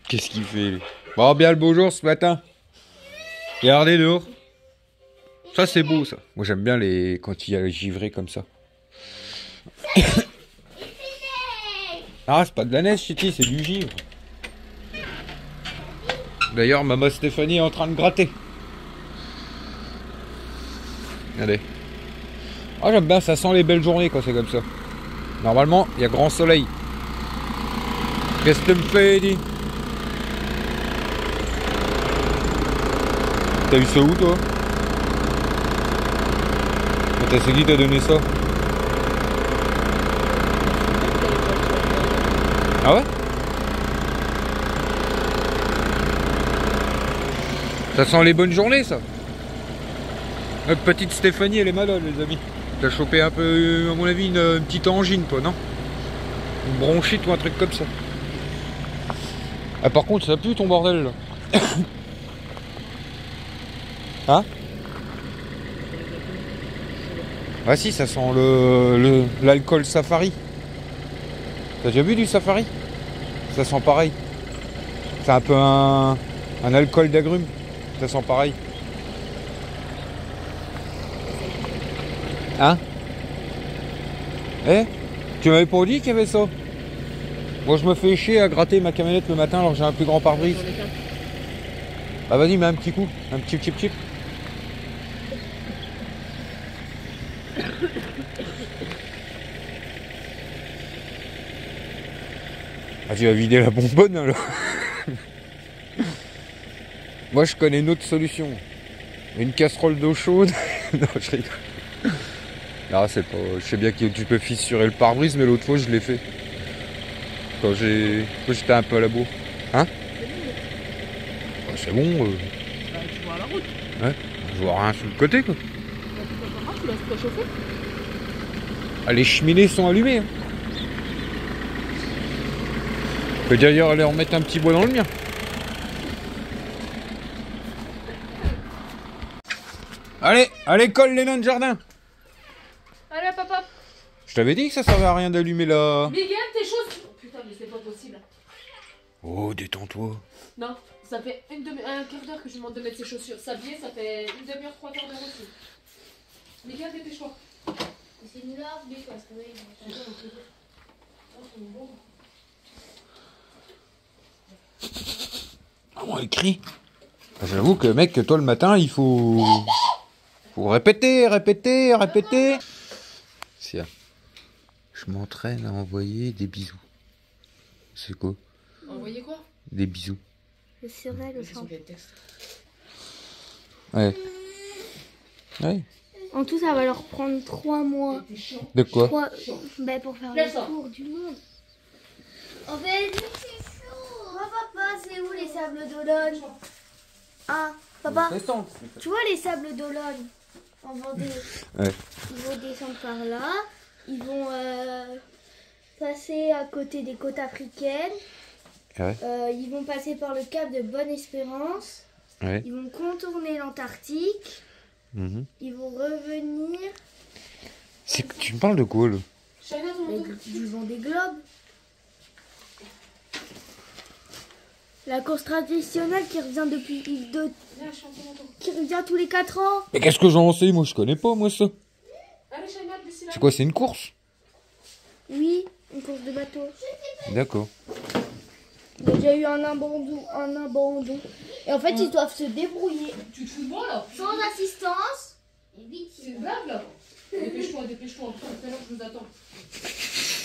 Qu'est-ce qu'il fait lui? Bon, bien le beau jour ce matin. Regardez dehors. Ça c'est beau ça. Moi j'aime bien les quand il y a les givrés comme ça. Ah c'est pas de la neige Chiti, c'est du givre. D'ailleurs maman Stéphanie est en train de gratter. Regardez. Ah j'aime bien, ça sent les belles journées quand c'est comme ça. Normalement il y a grand soleil. Qu'est-ce que tu me fais Eddie? T'as eu ça où toi? C'est qui t'a donné ça? Ah ouais? Ça sent les bonnes journées ça. Notre petite Stéphanie elle est malade les amis. T'as chopé un peu à mon avis une petite angine toi non? Une bronchite ou un truc comme ça. Ah par contre ça pue ton bordel là. Hein? Ah si ça sent l'alcool safari. T'as déjà vu du safari? Ça sent pareil. C'est un peu un alcool d'agrumes. Ça sent pareil. Hein? Eh? Tu m'avais pas dit qu'il y avait ça? Moi je me fais chier à gratter ma camionnette le matin alors que j'ai un plus grand pare-brise. Bah vas-y mets un petit coup. Un petit chip. Ah tu vas vider la bonbonne alors. Moi je connais une autre solution. Une casserole d'eau chaude. Non je rigole. Non c'est pas. Je sais bien que tu peux fissurer le pare-brise mais l'autre fois je l'ai fait. Quand j'étais un peu à la bourre. Hein? Bah, c'est bon. Tu vois à la route. Ouais. Je vois rien sur le côté quoi. Tu laisses préchauffer. Ah, les cheminées sont allumées. Hein. On peut d'ailleurs aller en mettre un petit bois dans le mien. Allez, à l'école les nains de jardin. Allez papa. Je t'avais dit que ça servait à rien d'allumer là. Miguel, tes choses. Oh, putain, mais c'est pas possible. Oh, détends-toi. Non, ça fait un quart d'heure que je lui demande de mettre ses chaussures. S'habiller, ça fait une demi-heure, 3 quarts d'heure aussi. Miguel, dépêche-toi. C'est une larve, mais quoi, c'est vrai. On écrit. J'avoue que mec, toi le matin, il faut répéter. Tiens, je m'entraîne à envoyer des bisous. C'est quoi? Envoyez quoi? Des bisous. Le serait le champ. Ouais. Ouais. En tout, ça va leur prendre 3 mois. De quoi? Ben, pour faire le tour du monde. En fait, c'est chaud. Oh, papa, c'est où les sables d'Olonne? Ah, papa, tu vois les sables d'Olonne en Vendée? Ouais. Ils vont descendre par là. Ils vont passer à côté des côtes africaines. Ouais. Ils vont passer par le cap de Bonne-Espérance. Ouais. Ils vont contourner l'Antarctique. Ils vont revenir. C'est que tu me parles de quoi là? Du vent des globes. La course traditionnelle qui revient qui revient tous les 4 ans. Mais qu'est-ce que j'en sais? Moi je connais pas moi ça. C'est quoi? C'est une course? Oui, une course de bateau. D'accord. Il y a déjà eu un abandon. Et en fait, ils doivent se débrouiller. Tu te fous de moi là? Sans assistance. Et vite. C'est une blague là? Dépêche-toi, tout à l'heure je vous attends.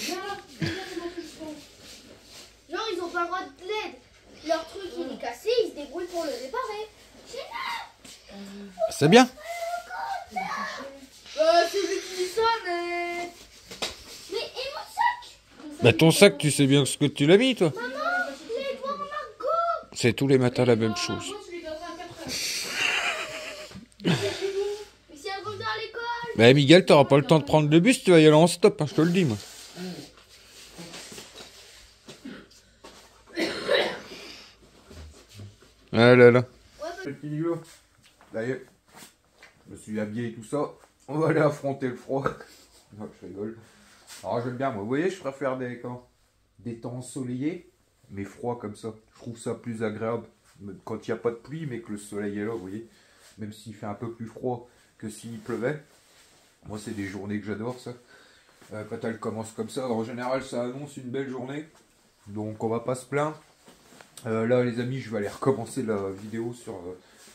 Viens là, Genre, ils ont pas le droit de l'aide. Leur truc, il est cassé, ils se débrouillent pour le réparer. C'est bien. C'est lui qui dit ça, mais... Mais, et mon sac? Bah ton sac, tu sais bien ce que tu l'as mis toi. Maman, je vais voir Margot. C'est tous les matins la même chose. Mais si elle revient à l'école. Bah Miguel, t'auras pas le temps de prendre le bus, tu vas y aller en stop, hein, je te le dis moi. Ah là là. Petit niveau. D'ailleurs, je me suis habillé et tout ça. On va aller affronter le froid. Non, je rigole. Alors j'aime bien, moi. Vous voyez, je préfère des temps ensoleillés. mais froid comme ça. Je trouve ça plus agréable quand il n'y a pas de pluie, mais que le soleil est là, vous voyez. Même s'il fait un peu plus froid que s'il pleuvait. Moi, c'est des journées que j'adore, ça. Quand elle commence comme ça, en général, ça annonce une belle journée. Donc, on va pas se plaindre. Là, les amis, je vais aller recommencer la vidéo sur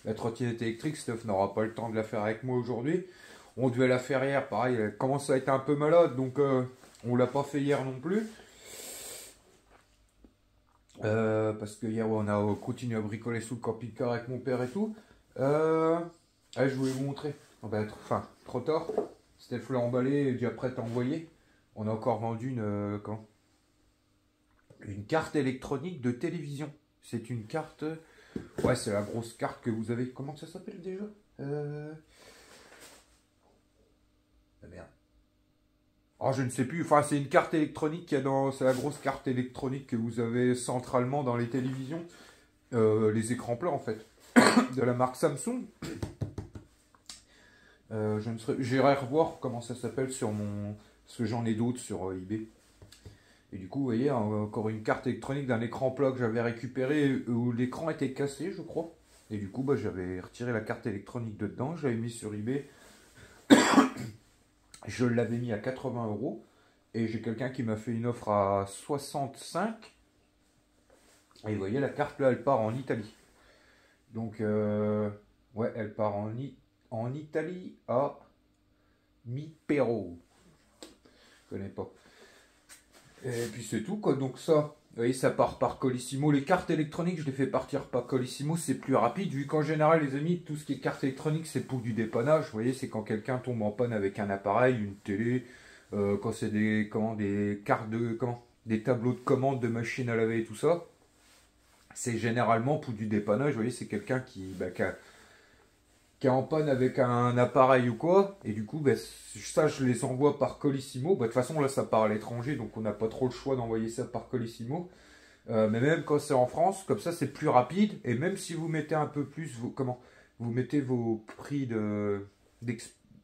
la trottinette électrique. Steph n'aura pas le temps de la faire avec moi aujourd'hui. On devait la faire hier, pareil, elle commence à être un peu malade, donc on l'a pas fait hier non plus. Parce que hier, on a continué à bricoler sous le camping-car avec mon père et tout. Je voulais vous montrer. Enfin, trop tard. Steph l'a emballé, déjà prête à envoyer. On a encore vendu une carte électronique de télévision. C'est une carte... Ouais, c'est la grosse carte que vous avez... Comment ça s'appelle déjà Merde. Oh, je ne sais plus. Enfin, c'est une carte électronique qu'il y a dans... C'est la grosse carte électronique que vous avez centralement dans les télévisions. Les écrans plats, en fait. De la marque Samsung. J'irai revoir comment ça s'appelle sur mon... Parce que j'en ai d'autres sur eBay. Et du coup, vous voyez, encore une carte électronique d'un écran plat que j'avais récupéré où l'écran était cassé, je crois. Et du coup, j'avais retiré la carte électronique de dedans, je l'avais mis sur eBay. Je l'avais mis à 80 €. Et j'ai quelqu'un qui m'a fait une offre à 65. Et vous voyez, la carte là, elle part en Italie. Donc, ouais, elle part en Italie à Mipero. Je connais pas. Et puis c'est tout, quoi. Donc ça, vous voyez, ça part par Colissimo. Les cartes électroniques, je les fais partir par Colissimo, c'est plus rapide. Vu qu'en général, les amis, tout ce qui est carte électronique, c'est pour du dépannage. Vous voyez, c'est quand quelqu'un tombe en panne avec un appareil, une télé, quand c'est des cartes de des tableaux de commande de machines à laver et tout ça. C'est généralement pour du dépannage. Vous voyez, c'est quelqu'un qui est en panne avec un appareil ou quoi, et du coup ça je les envoie par Colissimo. De toute façon là ça part à l'étranger, donc on n'a pas trop le choix d'envoyer ça par Colissimo, mais même quand c'est en France, comme ça c'est plus rapide. Et même si vous mettez un peu plus vous mettez vos prix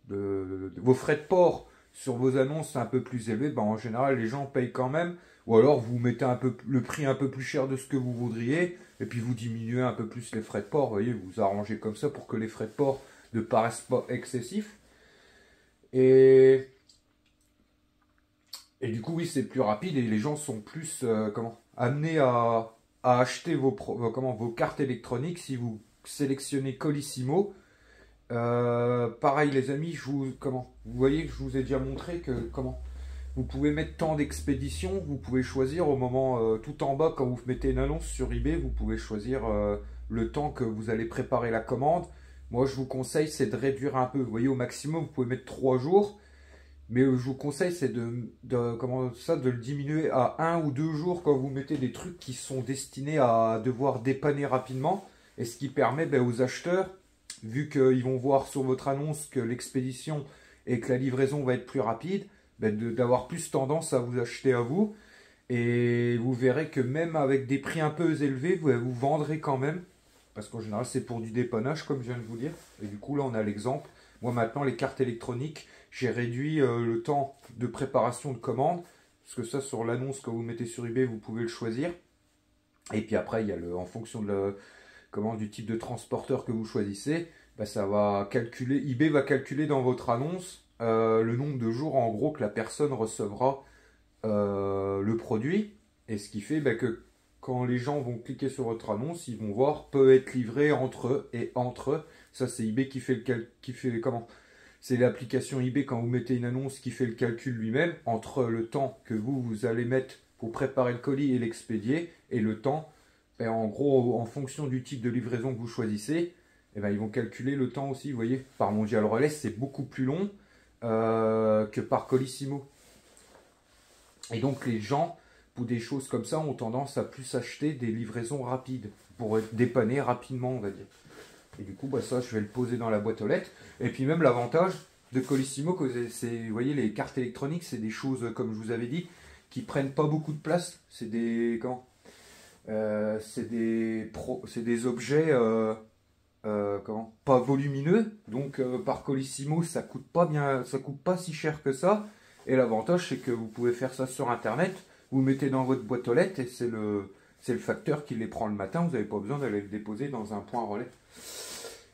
vos frais de port sur vos annonces un peu plus élevés, en général les gens payent quand même. Ou alors vous mettez le prix un peu plus cher de ce que vous voudriez, et puis vous diminuez un peu plus les frais de port. Vous voyez, vous arrangez comme ça pour que les frais de port ne paraissent pas excessifs. Et du coup, oui, c'est plus rapide et les gens sont plus amenés à acheter vos cartes électroniques si vous sélectionnez Colissimo. Pareil les amis, vous voyez que je vous ai déjà montré que vous pouvez mettre temps d'expédition. Vous pouvez choisir au moment tout en bas, quand vous mettez une annonce sur eBay, vous pouvez choisir le temps que vous allez préparer la commande. Moi je vous conseille, c'est de réduire un peu. Vous voyez, au maximum vous pouvez mettre 3 jours, mais je vous conseille c'est de le diminuer à 1 ou 2 jours quand vous mettez des trucs qui sont destinés à devoir dépanner rapidement. Et ce qui permet aux acheteurs, vu qu'ils vont voir sur votre annonce que l'expédition et que la livraison va être plus rapide, d'avoir plus tendance à vous acheter à vous. Et vous verrez que même avec des prix un peu élevés, vous vendrez quand même, parce qu'en général c'est pour du dépannage comme je viens de vous dire. Et du coup là on a l'exemple. Moi maintenant les cartes électroniques, j'ai réduit le temps de préparation de commande, parce que ça sur l'annonce que vous mettez sur eBay vous pouvez le choisir. Et puis après il y a en fonction de du type de transporteur que vous choisissez, ça va calculer, eBay va calculer dans votre annonce le nombre de jours en gros que la personne recevra le produit. Et ce qui fait que quand les gens vont cliquer sur votre annonce, ils vont voir peut être livré entre eux. Ça c'est eBay qui fait c'est l'application eBay, quand vous mettez une annonce, qui fait le calcul lui-même entre le temps que vous allez mettre pour préparer le colis et l'expédier, et le temps, en gros en fonction du type de livraison que vous choisissez, ils vont calculer le temps aussi. Vous voyez, par Mondial Relais c'est beaucoup plus long que par Colissimo. Et donc les gens, pour des choses comme ça, ont tendance à plus acheter des livraisons rapides, pour être dépannés rapidement, on va dire. Et du coup, ça, je vais le poser dans la boîte aux lettres. Et puis même l'avantage de Colissimo, vous voyez, les cartes électroniques, c'est des choses, comme je vous avais dit, qui prennent pas beaucoup de place. C'est des des objets pas volumineux. Donc par Colissimo, ça coûte pas si cher que ça. Et l'avantage, c'est que vous pouvez faire ça sur internet. Vous mettez dans votre boîte aux lettres et c'est le facteur qui les prend le matin. Vous n'avez pas besoin d'aller le déposer dans un point relais.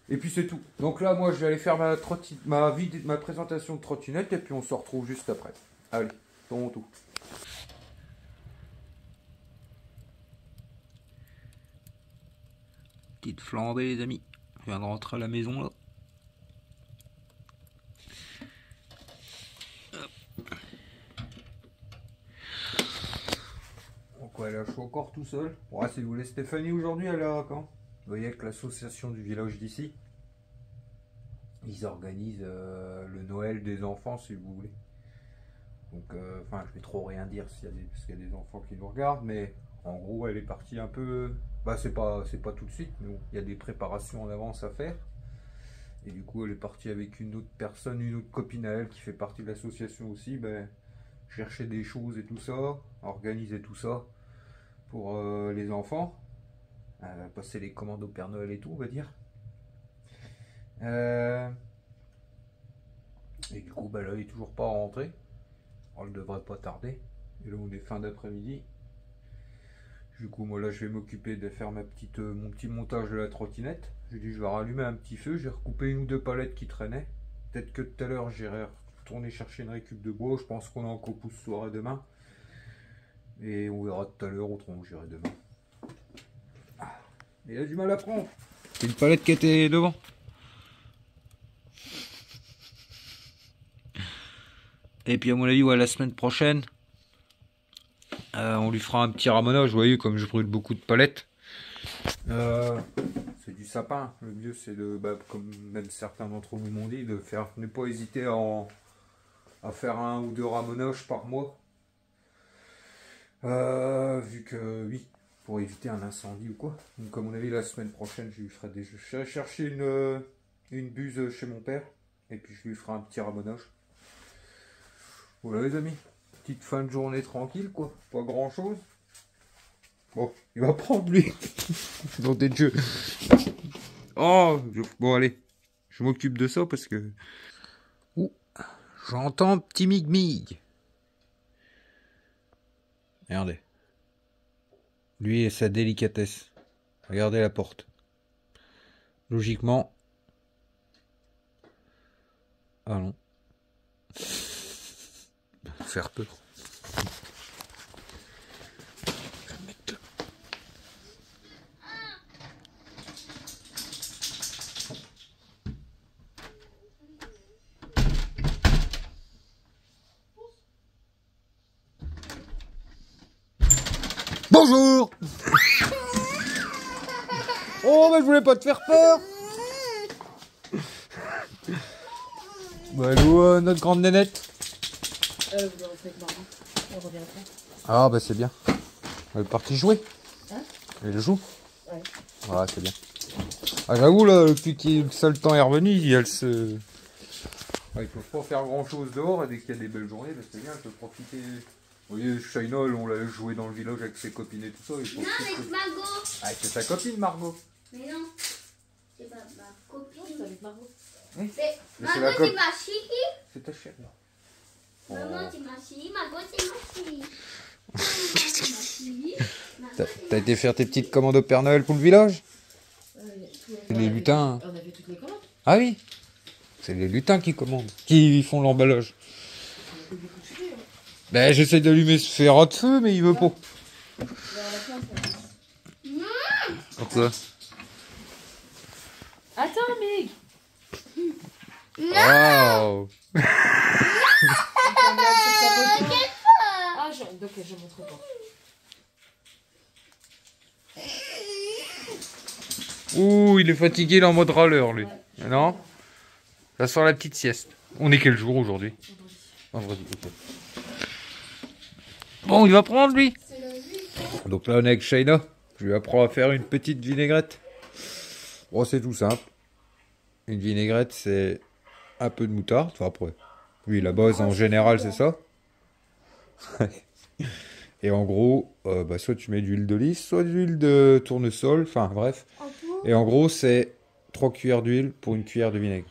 Et puis c'est tout. Donc là, moi, je vais aller faire ma présentation de trottinette et puis on se retrouve juste après. Allez, tournons tout. Petite flambée, les amis. Je viens de rentrer à la maison, là. Donc ouais, là, je suis encore tout seul. Ouais, si vous voulez, Stéphanie, aujourd'hui, elle est à quand? Vous voyez, avec l'association du village d'ici, ils organisent le Noël des enfants, si vous voulez. Donc, enfin, je vais trop rien dire parce qu'il y a des enfants qui nous regardent, mais en gros, elle est partie un peu... Bah, c'est pas tout de suite, mais bon, il y a des préparations en avance à faire. Et du coup, elle est partie avec une autre personne, une autre copine à elle qui fait partie de l'association aussi, ben, chercher des choses et tout ça, organiser tout ça pour les enfants. Passer les commandes au Père Noël et tout, on va dire. Et du coup, bah là, il est toujours pas rentré. Elle devrait pas tarder. Et là, on est fin d'après-midi. Du coup, moi là, je vais m'occuper de faire mon petit montage de la trottinette. J'ai dit, je vais rallumer un petit feu. J'ai recoupé une ou deux palettes qui traînaient. Peut-être que tout à l'heure, j'irai retourner chercher une récup de bois. Je pense qu'on a encore pouce soirée demain. Et on verra tout à l'heure, autrement, j'irai demain. Il a du mal à prendre. C'est une palette qui était devant. Et puis à mon avis, ouais, la semaine prochaine, on lui fera un petit ramonage. Vous voyez, comme je brûle beaucoup de palettes. C'est du sapin. Le mieux, c'est de, comme même certains d'entre vous m'ont dit, de faire, ne pas hésiter à faire 1 ou 2 ramonages par mois. Vu que, oui, pour éviter un incendie ou quoi. Donc, comme on a vu la semaine prochaine, je vais chercher une buse chez mon père. Et puis je lui ferai un petit ramonage. Voilà les amis. Petite fin de journée tranquille quoi. Pas grand chose. Bon, il va prendre lui. Dans des jeux. Oh, bon allez. Je m'occupe de ça parce que... Ouh, j'entends petit mig-mig. Regardez. Lui et sa délicatesse. Regardez la porte. Logiquement. Ah non. Faire peur. Bonjour. Oh mais je voulais pas te faire peur. Bah allô notre grande nénette. Ah bah c'est bien. Elle est partie jouer. Hein? Elle joue. Ouais. Ah c'est bien. Ah j'avoue là, depuis que le seul temps est revenu, elle se... Ah, ils peuvent pas faire grand chose dehors et dès qu'il y a des belles journées, bah, c'est bien, elle peut profiter. Vous voyez, Shaina, on l'a joué dans le village avec ses copines et tout ça. Non, avec Margot. Ah c'est ta copine Margot. Mais non, c'est pas ma copine. C'est avec Margot. Oui. Margot c'est ma chérie. C'est ta chérie. Maman c'est ma chérie, Margot c'est ma chérie. T'as été faire tes petites commandes au Père Noël pour le village? C'est les lutins. On a fait toutes les commandes. Ah oui. C'est les lutins qui commandent, qui font l'emballage. Ben j'essaie d'allumer ce fer de feu, mais il veut pas. Pourquoi? Attends, Mig. Wow. Ah, donc je montre pas. Ouh, il est fatigué, il est en mode râleur, lui. Ouais. Non? Ça sent la petite sieste. On est quel jour aujourd'hui? Vendredi. Okay. Bon, il va prendre, lui. Donc là, on est avec Shaina. Je lui apprends à faire une petite vinaigrette. Bon, c'est tout simple. Une vinaigrette, c'est un peu de moutarde. Enfin, après, oui, la base, en général, c'est ça. Et en gros, soit tu mets de l'huile d'olive, soit de l'huile de tournesol. Enfin, bref. Et en gros, c'est 3 cuillères d'huile pour une cuillère de vinaigre.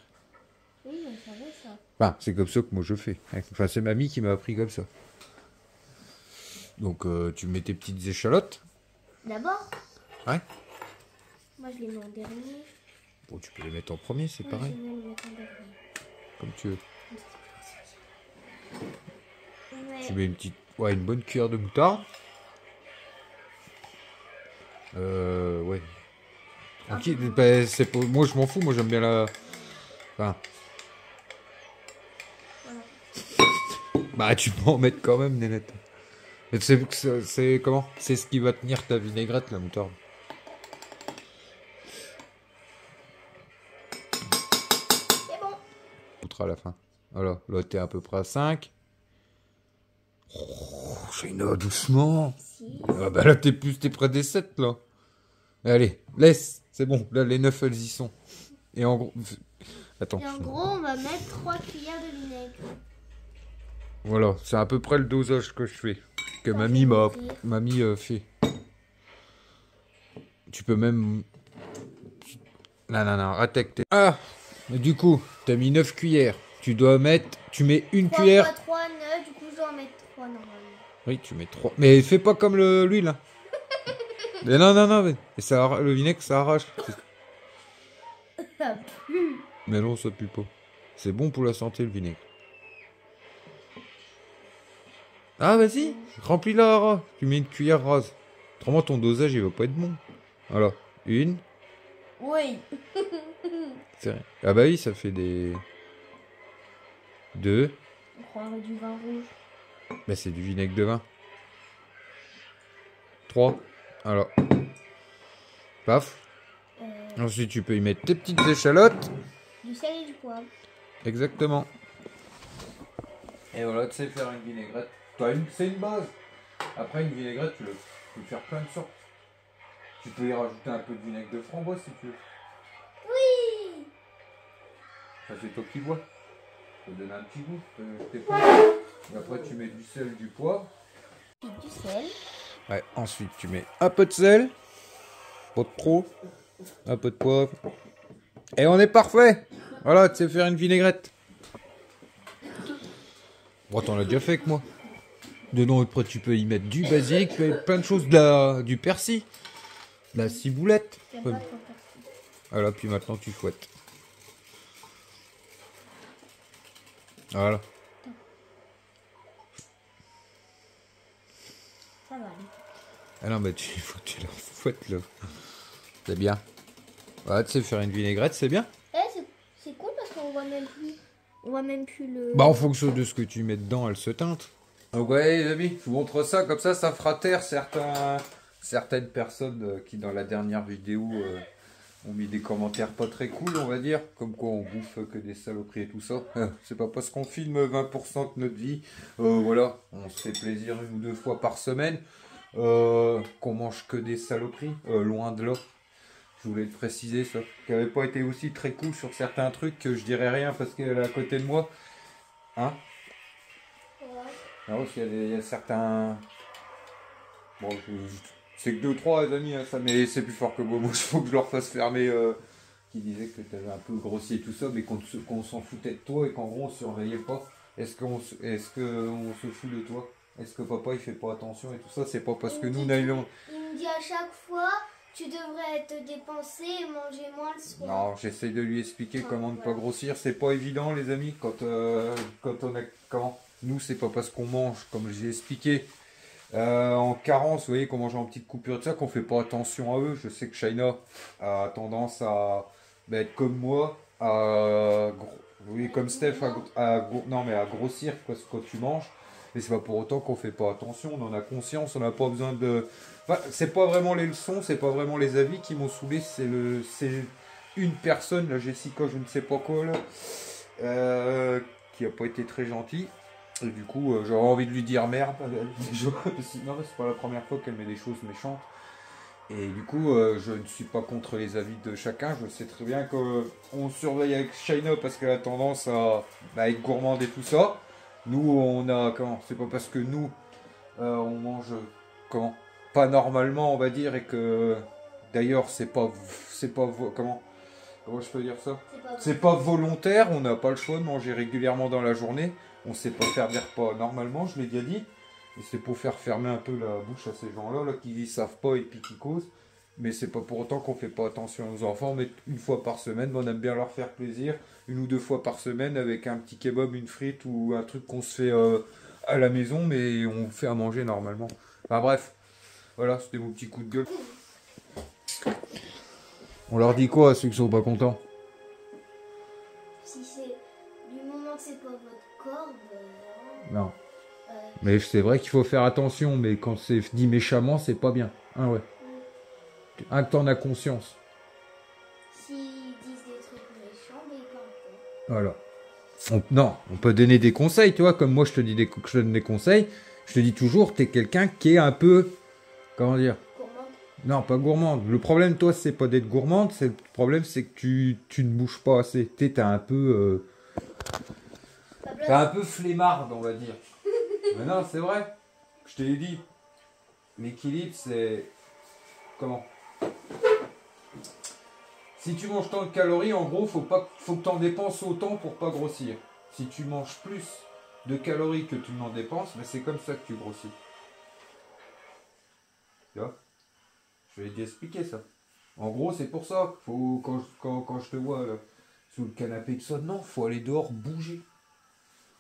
Oui, on savait ça. Enfin, c'est comme ça que moi je fais. Enfin, c'est mamie qui m'a appris comme ça. Donc, tu mets tes petites échalotes. D'abord? Ouais. Moi, je les mets en dernier. Bon, tu peux les mettre en premier, c'est Moi, pareil. je vais les mettre en dernier. Comme tu veux. Ouais. Tu mets une petite... Ouais, une bonne cuillère de moutarde. Ouais. Tranquille, bah, c'est pas... Moi, je m'en fous. Moi, j'aime bien la... Enfin... Voilà. Bah, tu peux en mettre quand même, Nénette. C'est comment? C'est ce qui va tenir ta vinaigrette, la moutarde. C'est bon. Outre à la fin. Voilà, là, t'es à peu près à 5. Oh, Shaina, doucement. Si. Ah bah là, t'es près des 7, là. Allez, laisse. C'est bon, là, les 9, elles y sont. Et en gros... Attends. Et en gros, on va mettre 3 cuillères de vinaigre. Voilà, c'est à peu près le dosage que je fais. Que Ça mamie fait fait. Tu peux même... Non, arrête avec tes... Ah, mais du coup, t'as mis 9 cuillères. Tu dois mettre... Tu mets une 3 cuillère... fois 3, 9. Du coup, je dois en mettre 3 normalement. Oui, tu mets 3. Mais fais pas comme l'huile. Hein. Mais non, mais ça, le vinaigre, ça arrache. Ça pue. Mais non, ça pue pas. C'est bon pour la santé, le vinaigre. Ah, vas-y, remplis-la, Ara. Tu mets une cuillère rase. Autrement, ton dosage, il va pas être bon. Voilà, une. Oui. C'est vrai. Ah bah oui, ça fait des... 2. On croirait du vin rouge. Bah c'est du vinaigre de vin. 3. Alors. Paf. Ensuite, tu peux y mettre tes petites échalotes. Du sel et du poivre. Exactement. Et voilà, tu sais faire une vinaigrette. C'est une base. Après, une vinaigrette, tu peux faire plein de sortes. Tu peux y rajouter un peu de vinaigre de framboise si tu veux. Oui. Ça, c'est toi qui vois. Ça donne un petit goût. Et après, tu mets du sel, du poivre. Puis du sel. Ouais, ensuite, tu mets un peu de sel. Pas de trop. Un peu de poivre. Et on est parfait. Voilà, tu sais faire une vinaigrette. Bon, t'en as déjà fait avec moi. Dedans, après, tu peux y mettre du basilic, plein de choses, du persil, de la ciboulette. Il y a pas trop de persil. Voilà, puis maintenant, tu fouettes. Voilà. Ça va aller. Ah non, mais faut que tu la fouettes, là. C'est bien. Voilà, tu sais faire une vinaigrette, c'est bien. C'est cool parce qu'on voit même plus. On voit même plus le... Bah, en fonction de ce que tu mets dedans, elle se teinte. Donc ouais, les amis, je vous montre ça, comme ça fera taire certaines personnes qui, dans la dernière vidéo, ont mis des commentaires pas très cool, on va dire. Comme quoi on bouffe que des saloperies et tout ça. C'est pas parce qu'on filme 20% de notre vie, voilà, on se fait plaisir 1 ou 2 fois par semaine, qu'on mange que des saloperies, loin de là. Je voulais le préciser, ça. Qui n'avait pas été aussi très cool sur certains trucs, que je dirais rien parce qu'elle est à côté de moi. Hein? Non, il y a certains... Bon, c'est que 2 ou 3 les amis, hein, ça, mais c'est plus fort que moi. Moi, il faut que je leur fasse fermer... qui disait que tu avais un peu grossi et tout ça, mais qu'on s'en foutait de toi et qu'en gros, on surveillait pas. Est-ce qu'on se fout de toi? Est-ce que papa, il fait pas attention et tout ça? C'est pas parce que nous, Naïlon... Il me dit à chaque fois, tu devrais te dépenser et manger moins le soir. Non, j'essaye de lui expliquer comment ne pas grossir. C'est pas évident, les amis, quand on a... Comment? Nous, c'est pas parce qu'on mange, comme j'ai expliqué, en carence, vous voyez, qu'on mange en petites coupures de ça, qu'on fait pas attention à eux. Je sais que Shaina a tendance à être comme moi, oui, comme Steph, non, mais à grossir quand tu manges. Mais c'est pas pour autant qu'on fait pas attention, on en a conscience, on n'a pas besoin de... Enfin, c'est pas vraiment les leçons, c'est pas vraiment les avis qui m'ont saoulé, c'est une personne, là, Jessica, je ne sais pas quoi, là, qui a pas été très gentille. Et du coup, j'aurais envie de lui dire merde. Non, c'est pas la première fois qu'elle met des choses méchantes. Et du coup, je ne suis pas contre les avis de chacun. Je sais très bien qu'on surveille avec Shaina parce qu'elle a tendance à être gourmande et tout ça. Nous, on a... Comment? C'est pas parce que nous, on mange... Comment? Pas normalement, on va dire, et que... D'ailleurs, c'est pas... Comment je peux dire ça? C'est pas volontaire, on n'a pas le choix de manger régulièrement dans la journée. On sait pas faire des repas normalement, je l'ai déjà dit. Et c'est pour faire fermer un peu la bouche à ces gens-là là, qui ne savent pas et puis qui causent. Mais c'est pas pour autant qu'on fait pas attention aux enfants. Mais une fois par semaine, on aime bien leur faire plaisir. 1 ou 2 fois par semaine avec un petit kebab, une frite ou un truc qu'on se fait à la maison. Mais on fait à manger normalement. Enfin bref, voilà, c'était mon petit coup de gueule. On leur dit quoi à ceux qui sont pas contents? Si c'est du moment que c'est pas votre corps, Non. Mais c'est vrai qu'il faut faire attention, mais quand c'est dit méchamment, c'est pas bien. Ah ouais. Un que t'en as conscience. s'ils disent des trucs méchants, mais ils parlent pas. Voilà. Non, on peut donner des conseils, tu vois, comme moi je te dis je te donne des conseils. Je te dis toujours, t'es quelqu'un qui est un peu, comment dire? Gourmand. Non, pas gourmande. Le problème, toi, c'est pas d'être gourmande, le problème, c'est que tu ne bouges pas assez. T'es un peu... T'es un peu flemmarde, on va dire. Mais non, c'est vrai. Je te l'ai dit. L'équilibre, c'est... Comment? Si tu manges tant de calories, en gros, faut que tu en dépenses autant pour pas grossir. Si tu manges plus de calories que tu n'en dépenses, mais c'est comme ça que tu grossis. Tu vois? Je vais t'expliquer ça. En gros, c'est pour ça qu'il faut, quand je te vois là, sous le canapé et tout ça, non, faut aller dehors bouger.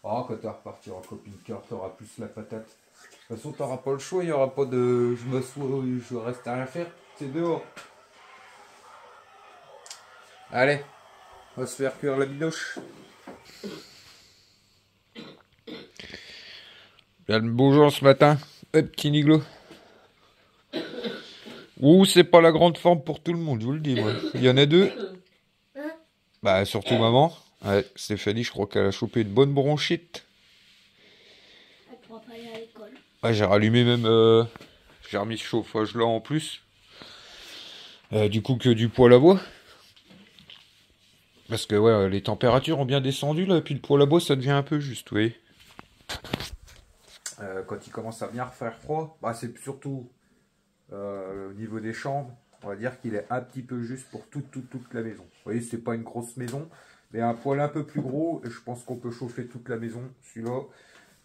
Ah, quand tu vas repartir en camping-car, tu auras plus la patate. De toute façon, tu n'auras pas le choix, il n'y aura pas de je m'assois, je reste à rien faire, c'est dehors. Allez, on va se faire cuire la binoche. Il y a le beau jour ce matin, petit Niglo. Ouh, c'est pas la grande forme pour tout le monde, je vous le dis, moi. Il y en a 2. Bah, surtout maman. Ouais, Stéphanie, je crois qu'elle a chopé une bonne bronchite. Elle pourra pas aller à l'école. Ouais, j'ai rallumé même... j'ai remis ce chauffage là en plus. Du coup que du poêle à bois. Parce que ouais, les températures ont bien descendu là, et puis le poêle à bois ça devient un peu juste, vous voyez. Quand il commence à bien refaire froid, bah, c'est surtout au niveau des chambres. On va dire qu'il est un petit peu juste pour toute la maison. Vous voyez, c'est pas une grosse maison, mais un poêle un peu plus gros, et je pense qu'on peut chauffer toute la maison. Celui-là,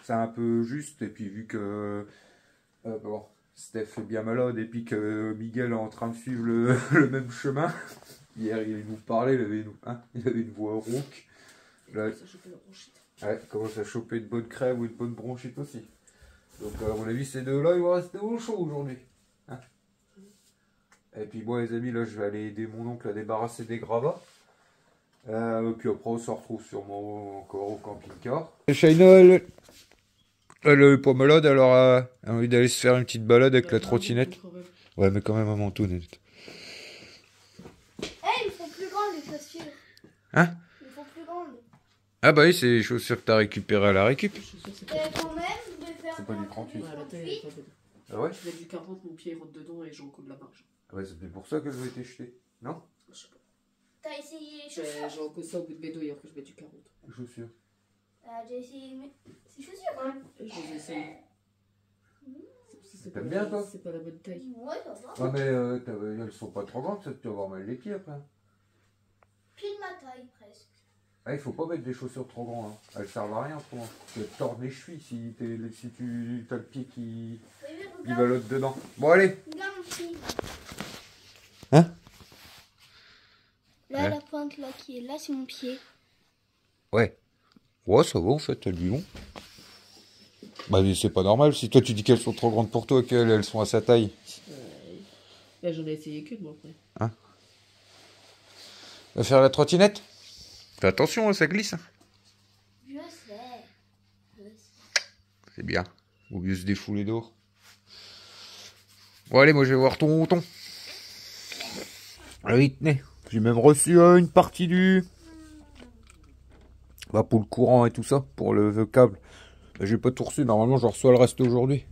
c'est un peu juste, et puis vu que bon, Steph est bien malade, et puis que Miguel est en train de suivre le même chemin. Hier, il nous parlait, il avait une voix rauque. Là, ouais, il commence à choper une bonne crève ou une bonne bronchite aussi. Donc, à mon avis, ces deux-là, ils vont rester au chaud aujourd'hui. Hein? Et puis, moi, les amis, là, je vais aller aider mon oncle à débarrasser des gravats. Puis après, on se retrouve sûrement encore au camping-car. Shaina, elle est pas malade, alors elle a envie d'aller se faire une petite balade avec la trottinette. Ouais, mais quand même un manteau-nette. Ils font plus grandes les chaussures. Hein? Ils font plus grandes. Ah bah oui, c'est les chaussures que t'as récupérées à la récup. Quand même, je vais faire. C'est pas du 38. Ouais, la taille, elle est pas bonne. Ah ouais? Je mets du 40, mon pied rentre dedans et j'ai encore de la marge. Ah ouais, c'est peut-être pour ça qu'elles ont été jetées. Non? Je sais pas. T'as essayé les chaussures? J'ai encore ça au bout de mes doigts, après je mets du 40. Les chaussures. J'ai essayé ces chaussures. Hein. Et je les essaye. T'aimes bien, toi? C'est pas la bonne taille. Ouais, ça va. Ouais, mais elles sont pas trop grandes, ça, tu vas avoir mal les pieds après. Pile ma taille presque. Ah, il faut pas mettre des chaussures trop grandes, hein. Elles servent à rien trop. Tu vas te tordre les chevilles si tu as le pied qui balotte dedans. Bon, allez. Regarde mon pied. Hein? Là, Ouais. la pointe là qui est là, c'est mon pied. Ouais. Ouais, ça va en fait, elles lui vont. Bah, mais c'est pas normal. Si toi tu dis qu'elles sont trop grandes pour toi, qu'elles sont à sa taille. Là, j'en ai essayé qu'une, moi, après. Hein? Va faire la trottinette? Fais attention, hein, ça glisse. Hein. Je sais. C'est bien. Vaut mieux se défouler dehors. Bon, allez, moi je vais voir ton mouton. Allez, tenez. J'ai même reçu une partie du... Bah, pour le courant et tout ça, pour le câble. J'ai pas tout reçu, normalement je reçois le reste aujourd'hui.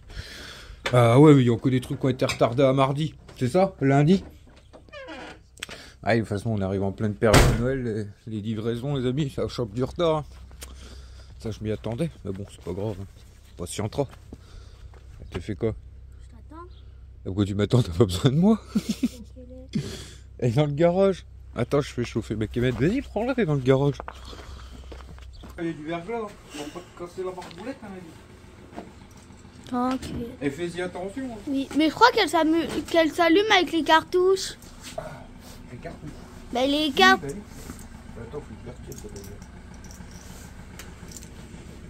Ah ouais, il y a encore des trucs qui ont été retardés à mardi. C'est ça? Lundi? Ah, de toute façon, on arrive en pleine période de Noël. Les livraisons, les amis, ça chope du retard. Hein. Ça, je m'y attendais. Mais bon, c'est pas grave. Hein. On patientera. Elle te fait quoi? Je t'attends. Pourquoi tu m'attends? T'as pas besoin de moi? Elle est dans le garage. Attends, je fais chauffer ma kémette. Vas-y, prends-la, elle est dans le garage. Il y a du verglas, hein. On va pas te casser la marboulette, hein, Tranquille. Et fais-y attention. Hein. Oui, mais je crois qu'elle s'allume avec les cartouches. Les cartouches. Bah les cartes. Oui, bah, attends, faut le faire ça va bien.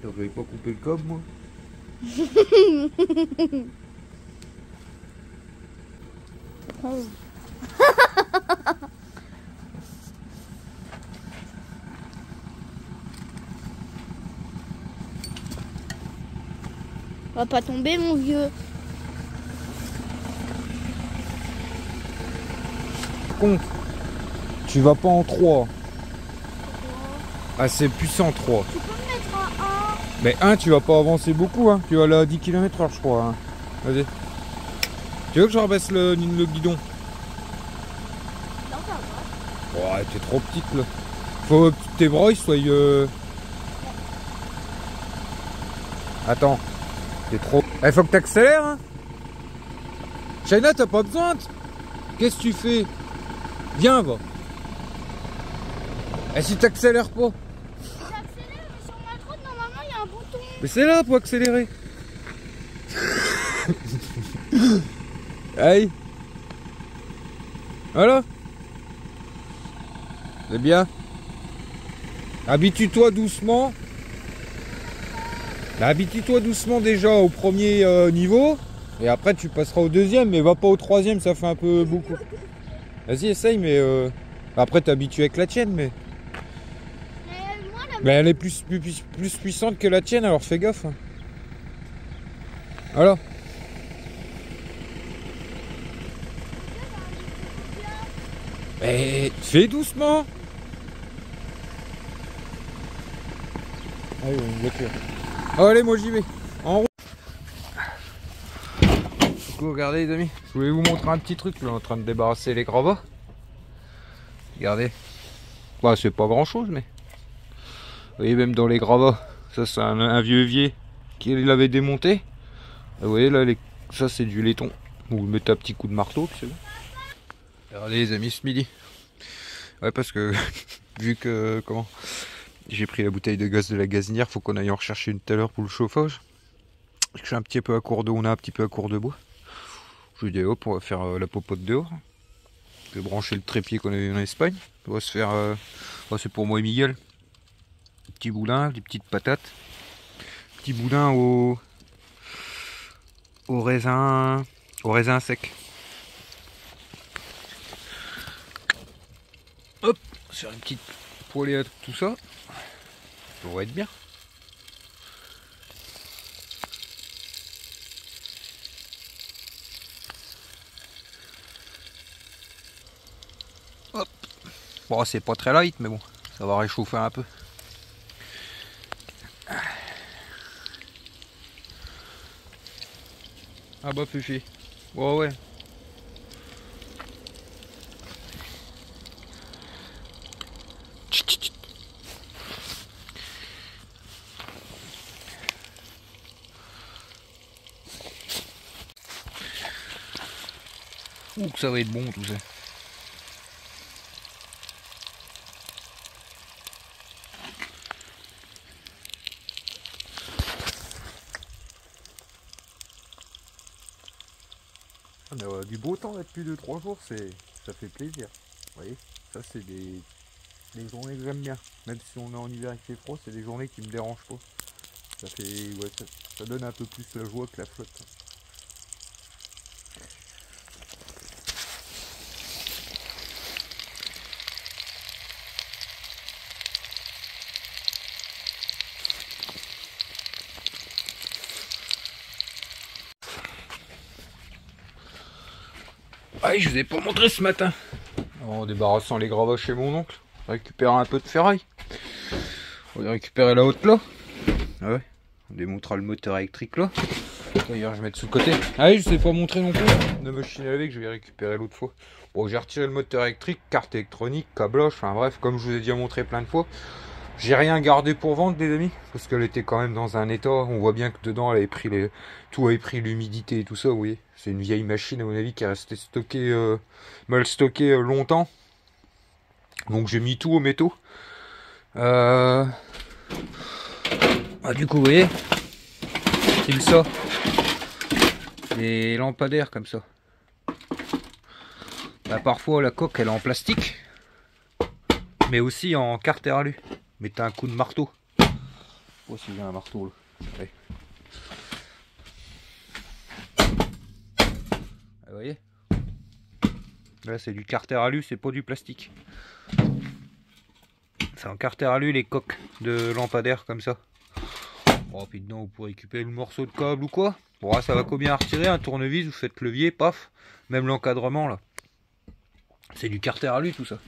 Attends, j'avais pas coupé le câble moi. On va pas tomber mon vieux. Compte. Tu vas pas en 3. Ah c'est puissant 3. Tu peux me mettre un 1. Mais 1 tu vas pas avancer beaucoup hein. Tu vas aller à 10 km/h je crois hein. Vas-y. Tu veux que je rabaisse le guidon? Non, ça va. Ouais t'es trop petite là. Faut que tes bras ils soient... Attends. T'es trop... Il faut que t'accélères hein. Shaina t'as pas besoin. Qu'est-ce que tu fais? Viens va. Et si t'accélères pas? J'accélère, mais sur ma droite, normalement, il y a un bouton. Mais c'est là pour accélérer. Allez. Voilà. C'est bien. Habitue-toi doucement. Habitue-toi doucement déjà au premier niveau. Et après tu passeras au deuxième. Mais va pas au troisième, ça fait un peu beaucoup. Vas-y, essaye, mais... Après t'habitues avec la tienne, mais... Moi, Mais elle est plus puissante que la tienne, alors fais gaffe. Hein. Voilà. Mais fais doucement. Ah oui, une voiture. Allez, moi j'y vais. En route. Du coup, regardez les amis, je voulais vous montrer un petit truc. Je suis en train de débarrasser les gravats. Regardez. Bah, c'est pas grand chose, mais... Vous voyez, même dans les gravats, ça c'est un vieux évier qui l'avait démonté. Vous voyez là, ça c'est du laiton. Vous mettez un petit coup de marteau, puis c'est bon. Regardez les amis, ce midi. Ouais, parce que vu que j'ai pris la bouteille de gaz de la gazinière, faut qu'on aille en rechercher une tout à l'heure pour le chauffage. Je suis un petit peu à court d'eau, on a un petit peu à court de bois. Je lui dis hop, on va faire la popote dehors. Je vais brancher le trépied qu'on a eu en Espagne. On va se faire, c'est pour moi et Miguel. Petit boudin, des petites patates. Petit boudin au raisin sec. Hop, on va faire une petite poêlée à tout ça. Ça va être bien. Hop. Bon, c'est pas très light, mais bon, ça va réchauffer un peu. Ah bah Fufi. Ouais ouais. Ouh, que ça va être bon tout ça. On a du beau temps là depuis 2-3 jours, ça fait plaisir. Vous voyez, ça c'est des journées que j'aime bien. Même si on est en hiver et qu'il fait froid, c'est des journées qui me dérangent pas. Ça fait, ouais, ça donne un peu plus la joie que la flotte. Ah, je vous ai pas montré ce matin. En débarrassant les gravats chez mon oncle, récupérer un peu de ferraille. On va récupérer la haute là. Ah ouais. On démontera le moteur électrique là. D'ailleurs, je vais mettre sous le côté. Ah oui, je ne sais pas montrer non plus. La machine à laver que je vais récupérer l'autre fois. Bon, j'ai retiré le moteur électrique, carte électronique, câblage, enfin bref, comme je vous ai déjà montré plein de fois. J'ai rien gardé pour vendre, les amis, parce qu'elle était quand même dans un état. On voit bien que dedans, elle avait pris tout avait pris l'humidité et tout ça, vous voyez. C'est une vieille machine, à mon avis, qui est restée stockée, mal stockée longtemps. Donc j'ai mis tout au métaux. Ah, du coup, vous voyez, il ça. des lampadaires comme ça. Bah, parfois la coque elle est en plastique, mais aussi en carter alu. Mettez un coup de marteau. Oh, si j'ai un marteau là. Ouais. Vous voyez, là c'est du carter alu, c'est pas du plastique. C'est en carter alu les coques de lampadaires comme ça. Bon, puis dedans vous pourrez récupérer le morceau de câble ou quoi. Bon, ça va combien à retirer, un tournevis, vous faites levier, paf. Même l'encadrement là. C'est du carter alu tout ça.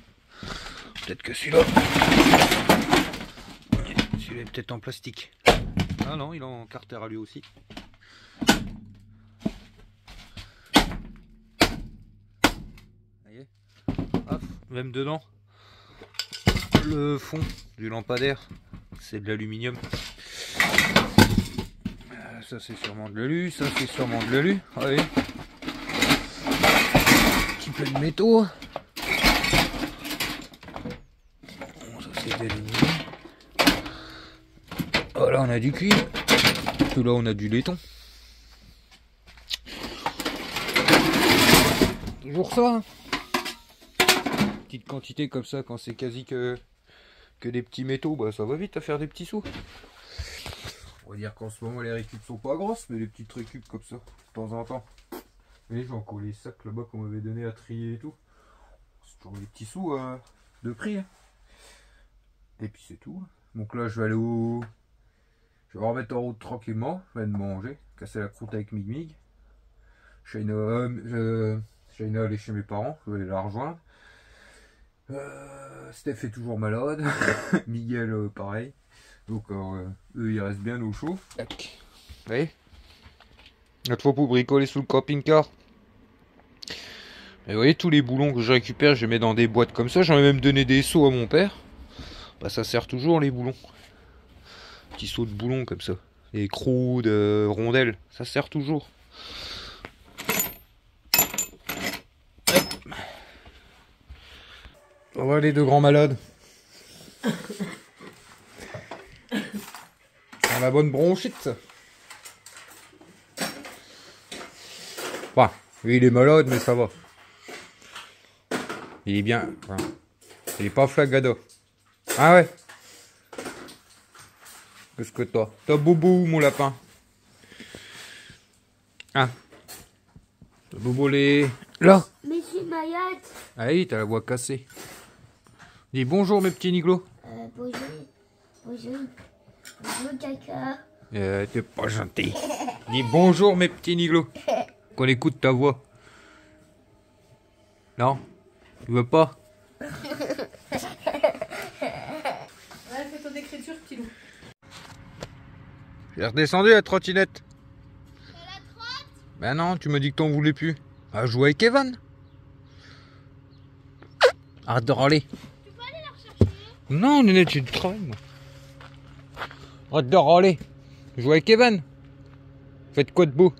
Peut-être que celui-là. Celui-là est peut-être en plastique. Ah non, il est en carter alu aussi. Voyez, hop, même dedans. Le fond du lampadaire, c'est de l'aluminium. Ça c'est sûrement de l'alu, ça c'est sûrement de l'alu. Allez. Un petit peu de métaux. Bon, ça c'est de l'aluminium. Oh là on a du cuivre. Tout là on a du laiton. Toujours ça. Hein. Petite quantité comme ça quand c'est quasi que des petits métaux, bah ça va vite à faire des petits sous. On va dire qu'en ce moment les récup sont pas grosses, mais les petites récup comme ça, de temps en temps. Et j'ai encore les sacs là-bas qu'on m'avait donné à trier et tout. C'est toujours des petits sous de prix. Hein. Et puis c'est tout. Donc là je vais aller au... Je vais remettre en route tranquillement, je vais de manger, casser la croûte avec Mig Mig. Shaina elle est chez mes parents, je vais aller la rejoindre. Steph est toujours malade, Miguel pareil, donc eux ils restent bien au chaud. Vous voyez, notre fois pour bricoler sous le camping-car. Et vous voyez tous les boulons que je récupère, je les mets dans des boîtes comme ça, j'en ai même donné des seaux à mon père. Bah ça sert toujours les boulons. Petits seaux de boulons comme ça, les croûtes, rondelles, ça sert toujours. On va les deux grands malades. C'est la bonne bronchite ça. Bah, lui il est malade mais ça va. Il est bien. Enfin, il est pas flagada. Ah ouais. Qu'est-ce que t'as? T'as bobo mon lapin? Ah. T'as bobo les... Là. Mais c'est malade. Ah oui, t'as la voix cassée. Dis bonjour mes petits Niglo. Bonjour. Bonjour. Bonjour caca. T'es pas gentil. Dis bonjour mes petits Niglo. Qu'on écoute ta voix. Non? Tu veux pas? Ouais, fais ton écriture, petit loup. J'ai redescendu la trottinette. C'est la trotte? Ben non, tu m'as dit que t'en voulais plus. Ah, jouer avec Evan. Arrête de râler. Tu peux aller la rechercher? Non, Néné, tu travailles, moi. Arrête de râler. Jouer avec Evan. Faites quoi de beau?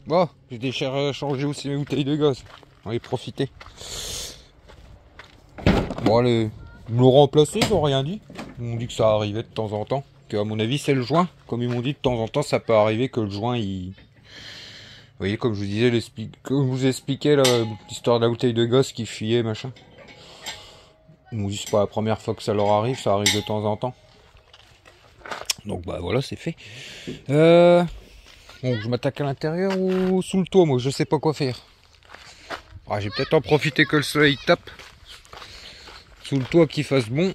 Bon, j'ai changé aussi mes bouteilles de gaz. On va y profiter. Bon, ils me l'ont remplacé, ils n'ont rien dit. Ils m'ont dit que ça arrivait de temps en temps. Que à mon avis, c'est le joint. Comme ils m'ont dit, de temps en temps, ça peut arriver que le joint, il... Vous voyez, comme je vous disais, comme je vous expliquais l'histoire de la bouteille de gaz qui fuyait, machin. Ils m'ont dit c'est pas la première fois que ça leur arrive, ça arrive de temps en temps. Donc bah voilà, c'est fait. Bon, je m'attaque à l'intérieur ou sous le toit, moi, je sais pas quoi faire. Ah, j'ai peut-être en profiter que le soleil tape. Sous le toit qu'il fasse bon.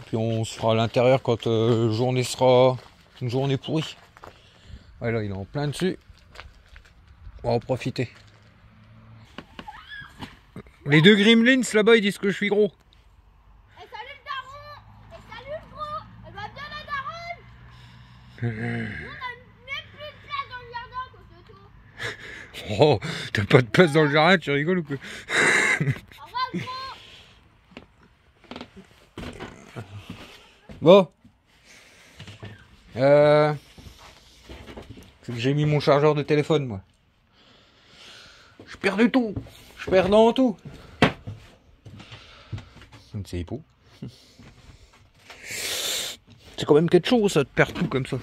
Puis on se fera à l'intérieur quand la journée sera une journée pourrie. Ouais, là, il est en plein dessus. On va en profiter. Les deux gremlins là-bas, ils disent que je suis gros. Et salut le daron! Et salut le gros! Elle va bien la daronne! On a même plus de place dans le jardin à cause de toi. Oh, t'as pas de place dans le jardin, tu rigoles ou quoi? Au revoir le gros! Bon. C'est que j'ai mis mon chargeur de téléphone, moi. Je perds du tout. Je perds dans tout. C'est beau. C'est quand même quelque chose, ça te perd tout comme ça.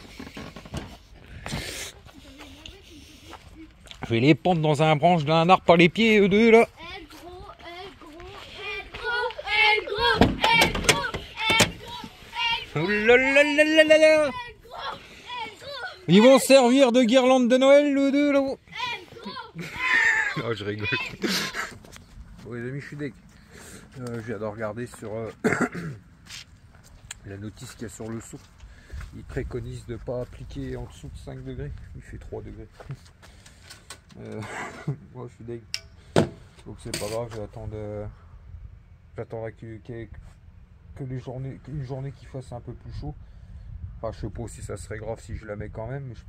Je vais les pendre dans un branche d'un arbre par les pieds, eux deux là. Oulalalala. Ils vont servir de guirlande de Noël, eux deux là. Non, je rigole. Bon les amis, je suis deg. Je viens de regarder sur la notice qu'il y a sur le seau. Ils préconisent de ne pas appliquer en dessous de 5 degrés. Il fait 3 degrés. Moi je suis deg. Donc c'est pas grave, j'attendrai que les journées, qu'une journée qui fasse un peu plus chaud. Enfin je sais pas si ça serait grave si je la mets quand même, mais je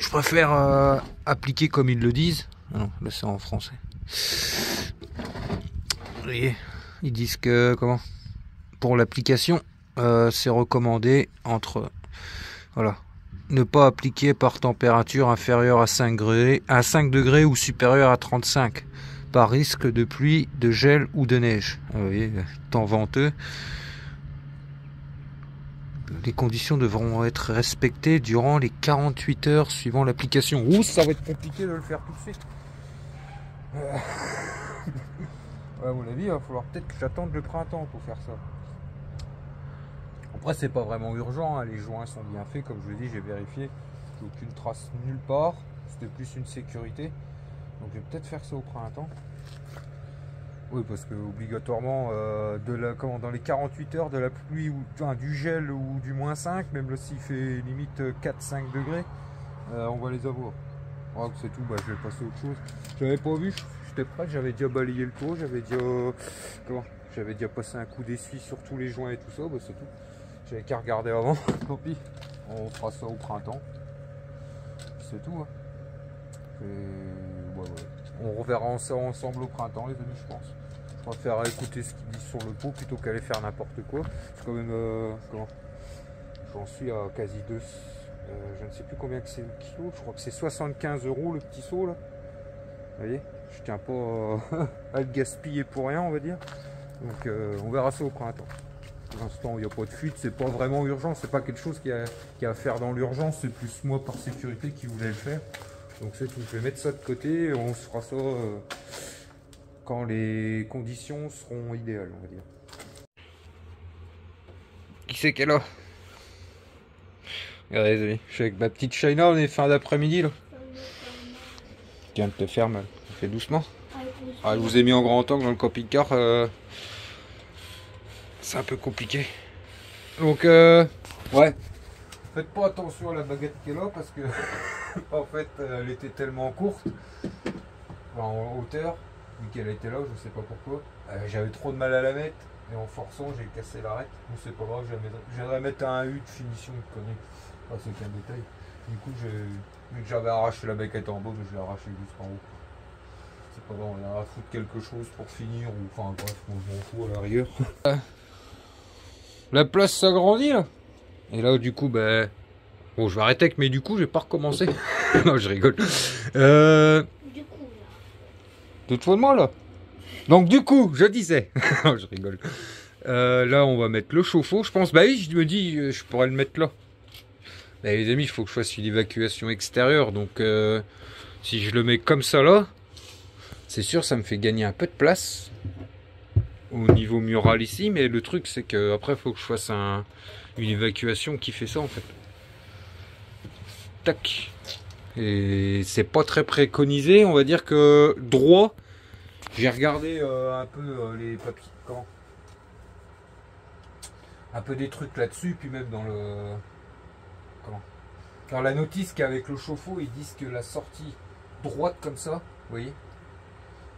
préfère appliquer comme ils le disent. Ah non, là c'est en français. Vous voyez, ils disent que pour l'application, c'est recommandé entre ne pas appliquer par température inférieure à 5 degrés ou supérieure à 35 par risque de pluie, de gel ou de neige. Vous voyez, temps venteux. Les conditions devront être respectées durant les 48 heures suivant l'application. Ouh, ça va être compliqué de le faire tout de suite. Ouais, à mon avis, il va falloir peut-être que j'attende le printemps pour faire ça. Après, c'est pas vraiment urgent, hein. Les joints sont bien faits, comme je vous dis, j'ai vérifié. Aucune trace nulle part. C'était plus une sécurité. Donc, je vais peut-être faire ça au printemps. Oui, parce que obligatoirement, dans les 48 heures de la pluie, ou du gel ou du -5, même là s'il fait limite 4-5 degrés, on va les avoir. Oh, c'est tout, bah, je vais passer à autre chose. J'avais pas vu, j'étais prêt, j'avais déjà balayé le pot, j'avais déjà passé un coup d'essuie sur tous les joints et tout ça, bah, c'est tout. J'avais qu'à regarder avant, tant pis, on fera ça au printemps. C'est tout. Hein. Ouais. On reverra ça ensemble au printemps, les amis, je pense. Je préfère écouter ce qu'ils disent sur le pot plutôt qu'aller faire n'importe quoi. C'est quand même, j'en suis à quasi 2. Je ne sais plus combien que c'est le kilo. Je crois que c'est 75 € le petit seau là. Vous voyez, je tiens pas à le gaspiller pour rien, on va dire. Donc on verra ça au printemps. Pour l'instant, il n'y a pas de fuite, c'est pas vraiment urgent. C'est pas quelque chose qu'il y a à faire dans l'urgence. C'est plus moi par sécurité qui voulais le faire. Donc c'est tout. Je vais mettre ça de côté. Et on se fera ça quand les conditions seront idéales, on va dire. Qui c'est qu'elle a? Regardez les amis, je suis avec ma petite China, on est fin d'après-midi là. Tu viens de te faire mal, fais doucement. Ah, je vous ai mis en grand angle dans le camping-car, c'est un peu compliqué. Donc ouais, faites pas attention à la baguette qu'elle a parce que en fait elle était tellement courte, en hauteur, vu qu'elle était là, je sais pas pourquoi. J'avais trop de mal à la mettre et en forçant j'ai cassé l'arête. Bon, c'est pas grave, je viendrai mettre un U de finition de connerie. Ah, c'est qu'un détail. Du coup, vu que j'avais arraché la baguette en bas, je l'ai arraché jusqu'en haut. C'est pas grave, on a à foutre quelque chose pour finir, ou enfin bref, on s'en fout à l'arrière. La place s'agrandit là. Et là, du coup, ben. Bon, je vais arrêter avec, mais du coup, je vais pas recommencer. Non, je rigole. Du coup, là. Tu te fous de moi là? Donc, du coup, je disais. Non, je rigole. Là, on va mettre le chauffe-eau, je pense. Bah oui, je me dis, je pourrais le mettre là. Bah, les amis, il faut que je fasse une évacuation extérieure. Donc, si je le mets comme ça là, c'est sûr, ça me fait gagner un peu de place au niveau mural ici. Mais le truc, c'est que après, il faut que je fasse une évacuation qui fait ça en fait. Tac. Et c'est pas très préconisé. On va dire que droit, j'ai regardé un peu les papiers. Comment? Un peu des trucs là-dessus, puis même dans le. Dans la notice qu'avec le chauffe-eau, ils disent que la sortie droite comme ça, vous voyez,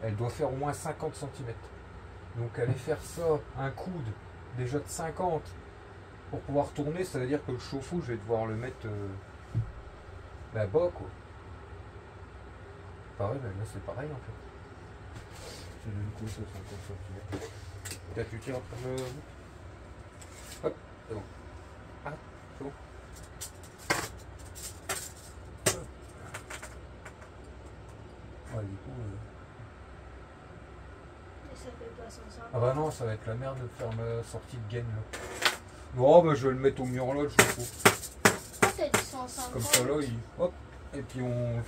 elle doit faire au moins 50 cm. Donc aller faire ça, un coude déjà de 50 pour pouvoir tourner, ça veut dire que le chauffe-eau, je vais devoir le mettre bas quoi. Pareil, ben là c'est pareil en fait. C'est le coup, ça 50 cm. Là tu tires après le. Hop, c'est bon. Ah, c'est bon. Ouais, du coup, ça fait pas pas 150. Ah bah non, ça va être la merde de faire ma sortie de gaine là. Bon, bah je vais le mettre au mur là, le chauffe-eau. Ah, t'as dit 150. Comme ça là, hop. Et puis on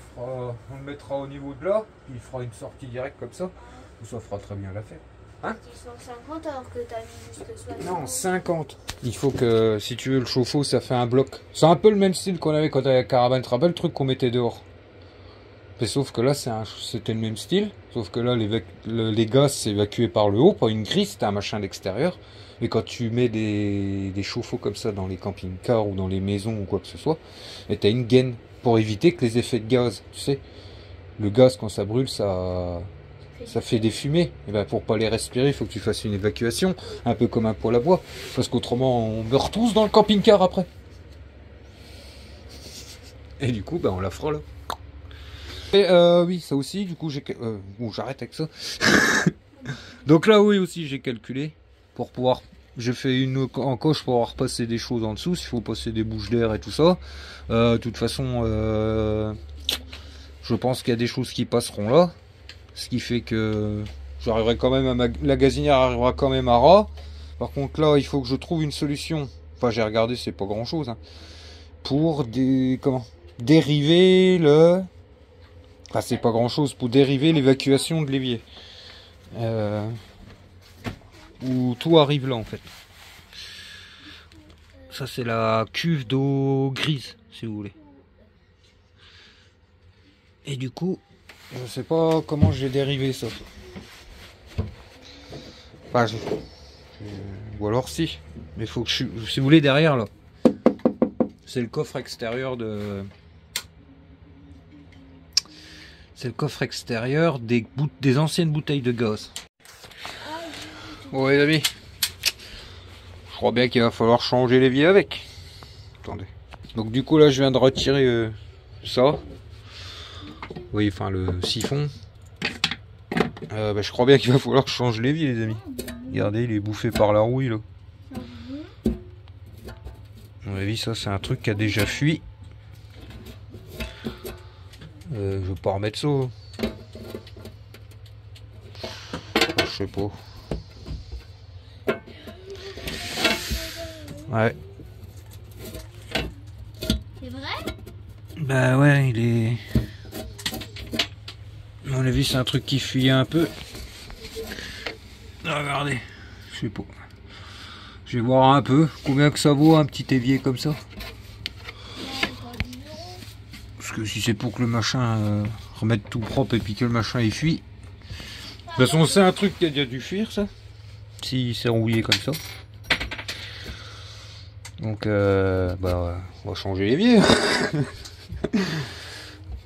le mettra au niveau de là, puis il fera une sortie directe comme ça. Ça fera très bien l'affaire. T'as dit 150 alors que t'as mis juste 60. Non, 50. Il faut que, si tu veux, le chauffe-eau, ça fait un bloc. C'est un peu le même style qu'on avait quand on avait la caravane. Tu te rappelles le truc qu'on mettait dehors? Mais sauf que là, c'était le même style. Sauf que là, les gaz, c'est évacué par le haut, pas une grille, c'était un machin d'extérieur. Et quand tu mets des chauffe-eau comme ça dans les camping-cars ou dans les maisons ou quoi que ce soit, et t'as une gaine pour éviter que les effets de gaz, tu sais. Le gaz, quand ça brûle, ça fait des fumées. Et ben pour pas les respirer, il faut que tu fasses une évacuation, un peu comme un poêle à bois, parce qu'autrement on meurt tous dans le camping-car après. Et du coup, ben on la fera là. Et oui, ça aussi, du coup bon, j'arrête avec ça. Donc là, oui aussi, j'ai calculé pour pouvoir. J'ai fait une encoche pour pouvoir passer des choses en dessous, s'il faut passer des bouches d'air et tout ça. De toute façon, je pense qu'il y a des choses qui passeront là. Ce qui fait que j'arriverai quand même la gazinière arrivera quand même à ras. Par contre là, il faut que je trouve une solution. Enfin, j'ai regardé, c'est pas grand chose. Hein, pour dériver le. Enfin, c'est pas grand chose pour dériver l'évacuation de l'évier. Où tout arrive là en fait. Ça c'est la cuve d'eau grise, si vous voulez. Et du coup, je sais pas comment j'ai dérivé ça. Enfin, ou alors si. Mais il faut que si vous voulez derrière là. C'est le coffre extérieur de. C'est le coffre extérieur des anciennes bouteilles de gaz. Bon les amis. Je crois bien qu'il va falloir changer l'évier avec. Attendez. Donc du coup là je viens de retirer ça. Oui, enfin le siphon. Je crois bien qu'il va falloir que je change l'évier les amis. Regardez, il est bouffé par la rouille là. À mon avis ça c'est un truc qui a déjà fui. Je vais pas remettre ça. Je sais pas. Ouais. C'est vrai? Bah ouais, il est. À mon avis, c'est un truc qui fuit un peu. Regardez, je sais pas. Je vais voir un peu combien que ça vaut un petit évier comme ça. Parce que si c'est pour que le machin remette tout propre et puis que le machin il fuit. De toute façon, c'est un truc qui a déjà dû fuir ça. Si c'est rouillé comme ça. Donc, on va changer l'évier.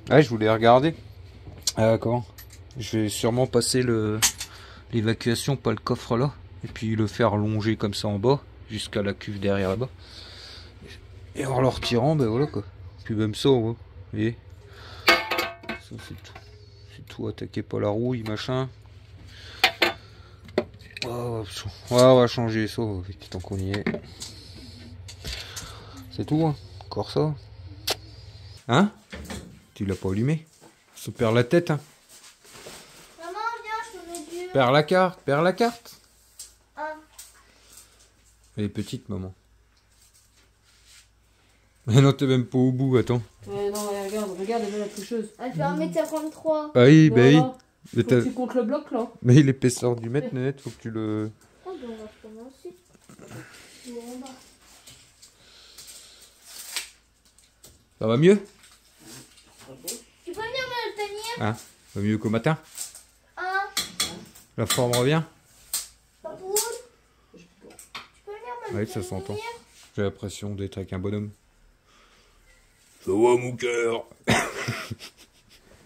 Ouais, je voulais regarder. Comment? Je vais sûrement passer l'évacuation, pas le coffre là. Et puis le faire longer comme ça en bas, jusqu'à la cuve derrière là-bas. Et en le retirant, ben voilà quoi. Puis même ça, vous voyez. Ça c'est tout. C'est tout, attaquez pas la rouille, machin. Oh, ouais, on va changer ça, tant qu'on y est. C'est tout, hein. Encore ça. Hein? Tu l'as pas allumé? Ça perd la tête, hein. Maman, viens, je te mets du. Perds la carte, perds la carte. Ah. Elle est petite, maman. Mais non, t'es même pas au bout, attends. Ouais, non, regarde, elle est la tricheuse. Elle fait 1m53. Ah oui, bah oui. Voilà. Mais, Faut que tu comptes le bloc là. mais l'épaisseur du mètre net, faut que tu le. Oh, ben on va recommencer. En bas. Ça va mieux? Tu peux venir me le tenir? Hein? Ça va mieux qu'au matin? Ah, La forme revient? Papou? Tu peux venir me le Oui, tenir? ça s'entend. J'ai l'impression d'être avec un bonhomme. Ça va mon cœur?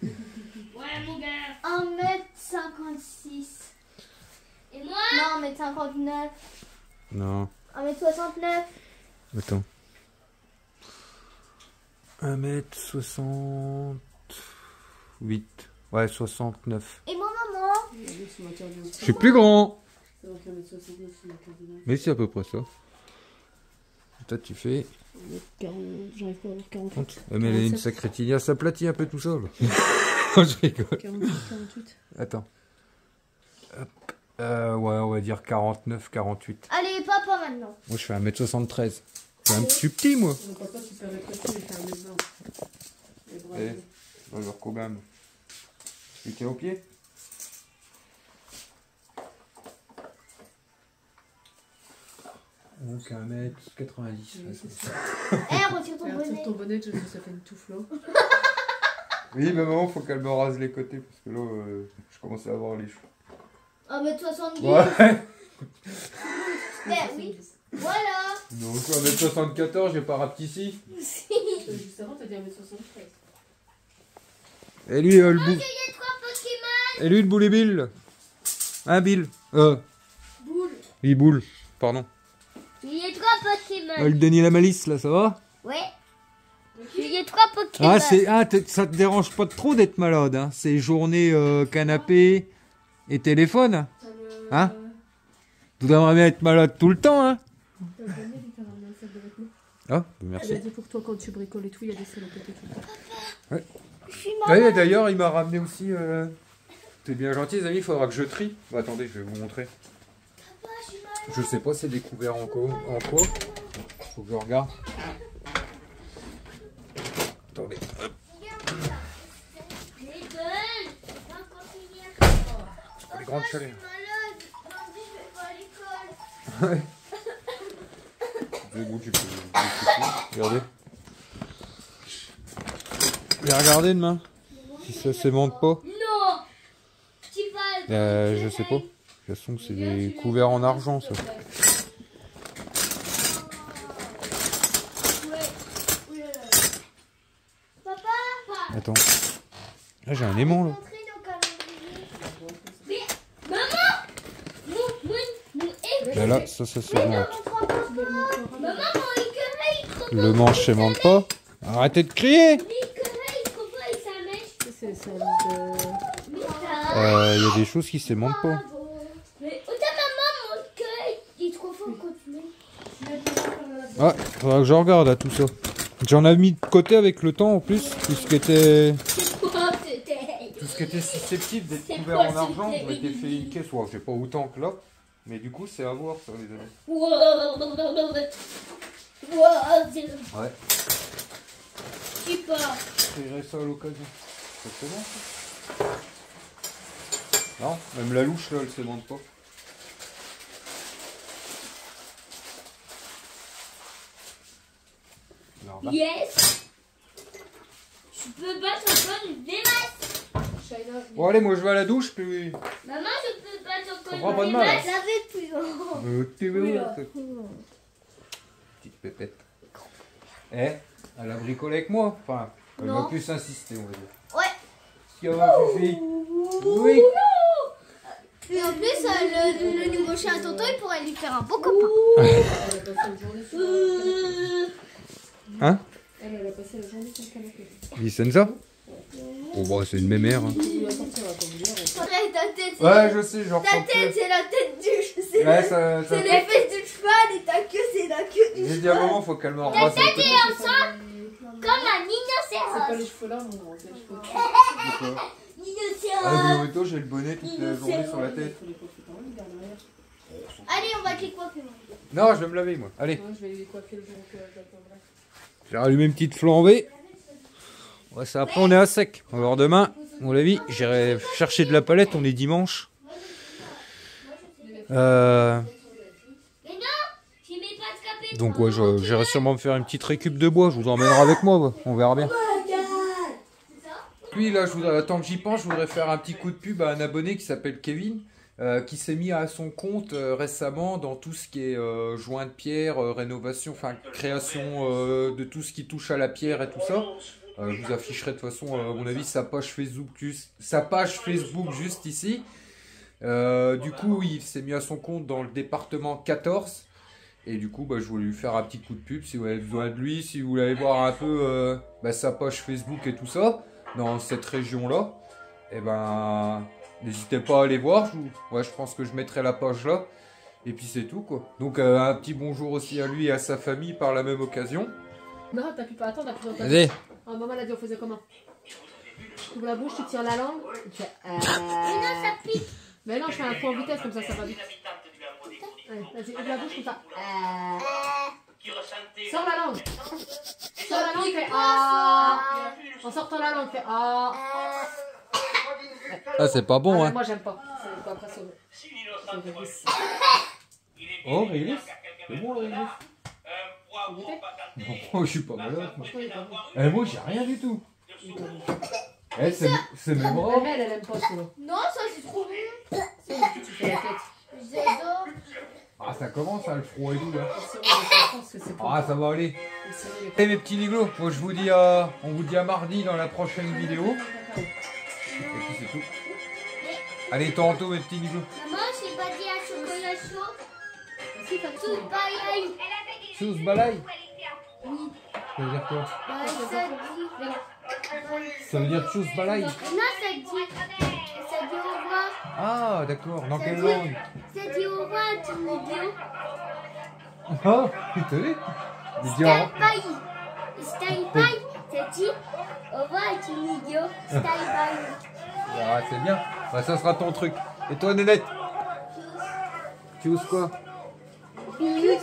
Ouais, mon gars. 1m56. Et moi? Non, 1m59. Non. 1m69. Attends. 1m68. Ouais, 69. Et moi, maman? Je suis plus grand. Mais c'est à peu près ça. Toi, tu fais. J'arrive pas à avoir 40. Mais elle a une sacrée tilia, ça aplatit un peu tout ça. Là. Je rigole. 48. Attends. Hop. Ouais, on va dire 49, 48. Allez, papa maintenant. Moi, je fais 1m73. Je suis un petit petit, moi. Mon papa, super rétréci, il fait 1m20. Les bras. On va voir quand même. Tu tiens au pied? Donc 1m90. Retire ton Retire bonnet. ton bonnet, ça fait une touffe là. Oui, mais maman, faut qu'elle me rase les côtés parce que là, je commence à avoir les cheveux. 1m70. Ouais. Ben oui. Voilà. Donc 1m74, j'ai pas rapetissi. Juste avant, t'as dit 1m73. Et lui, le bout. Il y a 3 Pokémon. Et lui, le boulet Bill. Hein, Bill? Boule. Oui, boule. Pardon. Il y a 3 Pokémon. Le Denis la malice, là, ça va? Ouais. Il y a 3 Pokémon. Ça te dérange pas trop d'être malade, hein? C'est journée canapé et téléphone. Hein? Tu devrais bien être malade tout le temps, hein? Ah, merci. Elle a dit pour toi quand tu bricoles et tout, il y a des salopettes et tout. Ouais. Je suis malade. Ouais, d'ailleurs, il m'a ramené aussi. T'es bien gentil, les amis, il faudra que je trie. Bah, attendez, je vais vous montrer. Papa, je suis malade. Je sais pas, c'est découvert en quoi. Faut que je regarde. Attendez. Hop. Les bonnes. Pas quand il y a. Les grandes Je suis chaleurs. malade. Lundi, je vais pas à l'école. Ouais. C'est bon, tu peux. Regardez. Et regardez demain. Si ça s'aimante pas. Non. Tu vas. Je sais pas. De toute façon, c'est des couverts en argent, ça. Ouais. Ouh là là. Papa. Attends. Là, j'ai un aimant, là. Montrer nos calendriers. Mais maman. Là, là, ça s'aimante. Maman, mon écureuil, il trop Le manche s'aimante pas. Arrêtez de crier. l'écureuil, il trop pas, il s'amèche. C'est ça, Il y a des choses qui s'aimentent pas. Mais ta maman, mon écureuil, il est trop fort quand tu mets. Ah, faudra que je regarde à tout ça. J'en avais mis de côté avec le temps en plus. Tout ce qui était susceptible d'être C'est couvert quoi, en argent, c'était on m'était fait une caisse. Ouais, j'ai pas autant que là. Mais du coup, c'est à voir ça, les amis. Ouais. Je sais pas. Je créerai ça à l'occasion. Ça c'est bon, ça. Non, même la louche là, elle s'aimante pas. Alors, là. Yes. Je peux battre encore une démasse. Bon allez, moi je vais à la douche puis... Maman, je peux battre Ça encore prend une pas de mal, démasse. hein. J'avais plus. t'es où, là, petite pépette. Eh, elle a bricolé avec moi. Enfin, elle Non. va plus insister, on va dire. Ouais. Ce qu'il y a, ma Fifi? Oui. Et en plus, le nouveau chien à tonton, il pourrait lui faire un beau copain. Hein? Elle a passé la journée sur le canapé. Vicenza? Oh bah c'est une mémère. Hein. Faudrait ta tête. Ouais, je sais, genre. Ta tête, c'est la tête du cheval. Ouais, C'est les fesses du cheval et ta queue, c'est la queue du J'ai dit à cheval. maman, faut qu'elle me repasse les côtés. Comme un C'est pas rhinocéros. les cheveux là, mon gros, c'est les cheveux. Ah, Rhinocéros. mais j'ai le bonnet toute la journée sur la tête. Allez, on va te les coiffer. Non, je vais me laver moi. Allez, Moi, je vais les coiffer le jour que j'attendrai. j'ai rallumé une petite flambée. Ouais, ça après on est à sec. Alors demain, à mon avis, j'irai chercher de la palette, on est dimanche. Mais non, j'ai mes pattes capées. Donc ouais, j'irai sûrement me faire une petite récup de bois, je vous emmènerai avec moi, ouais. On verra bien. Puis là, tant que j'y pense, je voudrais faire un petit coup de pub à un abonné qui s'appelle Kevin, qui s'est mis à son compte récemment dans tout ce qui est joint de pierre, rénovation, enfin création de tout ce qui touche à la pierre et tout ça. Je vous afficherai de toute façon, à mon avis, sa page Facebook juste ici. Du coup, il s'est mis à son compte dans le département 14. Et du coup, bah, je voulais lui faire un petit coup de pub si vous avez besoin de lui, si vous voulez aller voir un peu sa page Facebook et tout ça, dans cette région-là. Et ben, n'hésitez pas à aller voir. Je pense que je mettrai la page là. Et puis c'est tout, quoi. Donc un petit bonjour aussi à lui et à sa famille par la même occasion. Non, t'as plus pas attendre, t'as plus longtemps. Allez. Ah, maman elle a dit on faisait comment? Tu ouvres la bouche, tu tires la langue, et tu fais. Mais non, ça pique. Mais non, je fais un coup en vitesse, comme ça va vite. Allez, vas-y, ouvre la bouche comme ça. Sors la langue. Sors la langue, fais ah. En sortant la langue, fais ah. Ah, c'est pas bon, hein. Moi, j'aime pas. C'est pas impressionnant. Oh, réglisse. C'est bon, réglisse. Non, je suis pas malade. Moi, j'ai rien du tout. C'est mes bras. Elle aime pas ça. Non, ça c'est trop bon. Tu fais la tête. J'adore. Ah, ça commence, hein, le froid et tout, là. Je pense que c'est pas. Ah, ça va aller. Et Mes petits liglos, moi je vous dis on vous dit à mardi dans la prochaine vidéo. Et puis c'est tout. Allez, tantôt mes petits liglos. Maman, j'ai pas dit à chocolat chaud. Tout pareil. Chose balaye. Ça veut dire quoi? Ça veut dire chose balaye. Non, ça dit au revoir. Ah, d'accord. Dans quelle langue? Ça dit au revoir, tu idiot. Ah, putain. Style pie. Style pie. Ça dit au revoir, tu idiot. Style pie. Ah, c'est bien. Bah, ça sera ton truc. Et toi, Nénette? Tu oses quoi? Stupide.